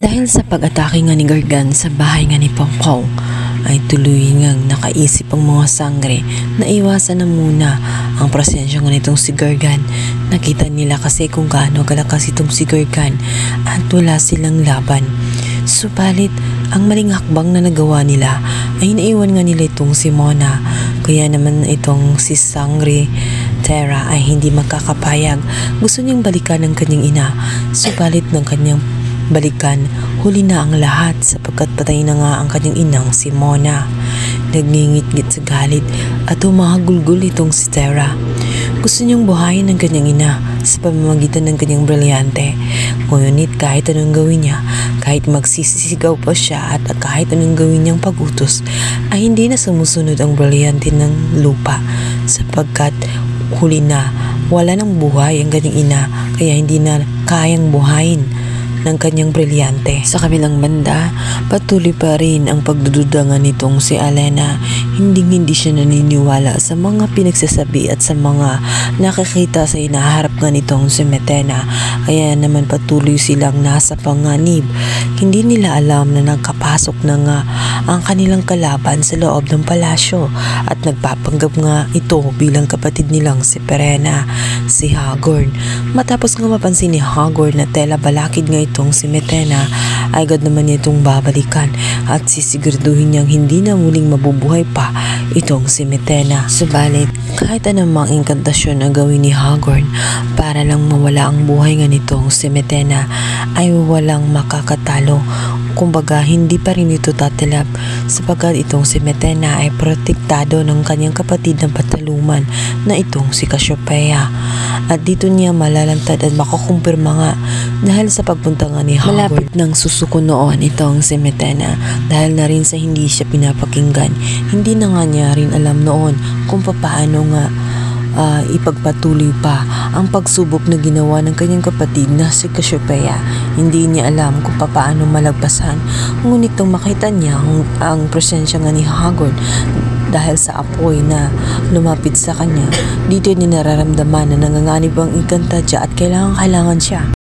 Dahil sa pag-atake nga ni Gargan sa bahay nga ni Pongpong, ay tuloy ngang nakaisip ang mga sangre na iwasan na muna ang presensya nga nitong si Gargan. Nakita nila kasi kung gaano kalakas itong si Gargan at wala silang laban. Subalit, ang maling hakbang na nagawa nila ay naiwan nga nila itong si Mona. Kaya naman itong si Sangre Terra ay hindi magkakapayag. Gusto niyang balikan ang kanyang ina. Subalit ng kanyang balikan, huli na ang lahat sapagkat patay na nga ang kanyang inang si Mona. Nagngingit-ngit sa galit at humahagulgol itong si Terra. Gusto niyang buhayin ang kanyang ina sa pamamagitan ng kanyang brilyante. Ngunit kahit anong gawin niya, kahit magsisisigaw pa siya at kahit anong gawin niyang pagutos, ay hindi na sumusunod ang brilyante ng lupa sapagkat huli na, wala nang buhay ang kanyang ina kaya hindi na kayang buhayin ng kanyang brilyante. Sa kabilang banda, patuloy pa rin ang pagdududa nga nitong si Alena. Hindi siya naniniwala sa mga pinagsasabi at sa mga nakikita sa inaharap nga nitong si Metena. Kaya naman patuloy silang nasa panganib. Hindi nila alam na nagkapasok na nga ang kanilang kalaban sa loob ng palasyo at nagpapanggap nga ito bilang kapatid nilang si Perena, si Hagorn. Matapos nga mapansin ni Hagorn na tela balakid nga itong si Metena, ay agad naman niya itong babalikan at sisiguraduhin niyang hindi na muling mabubuhay pa itong si Metena. Subalit, kahit anumang inkantasyon na gawin ni Hagorn para lang mawala ang buhay nga nitong si Metena, ay walang makakatalo. Kumbaga, hindi pa rin ito tatalab sapagkat itong si Metena ay protektado ng kanyang kapatid ng pataluman na itong si Cassiopeia. At dito niya malalantad at makukumpirma nga dahil sa pagpunta nga ni Hagorn. Malapit nang susuko noon itong si Metena dahil na rin sa hindi siya pinapakinggan. Hindi na nga niya rin alam noon kung paano nga ipagpatuloy pa ang pagsubok na ginawa ng kanyang kapatid na si Cassiopeia. Hindi niya alam kung paano malagpasan. Ngunit nung makita niya ang presensya nga ni Hagorn dahil sa apoy na lumapit sa kanya, dito niya nararamdaman na nanganganib ang Encantadia at kailangan siya.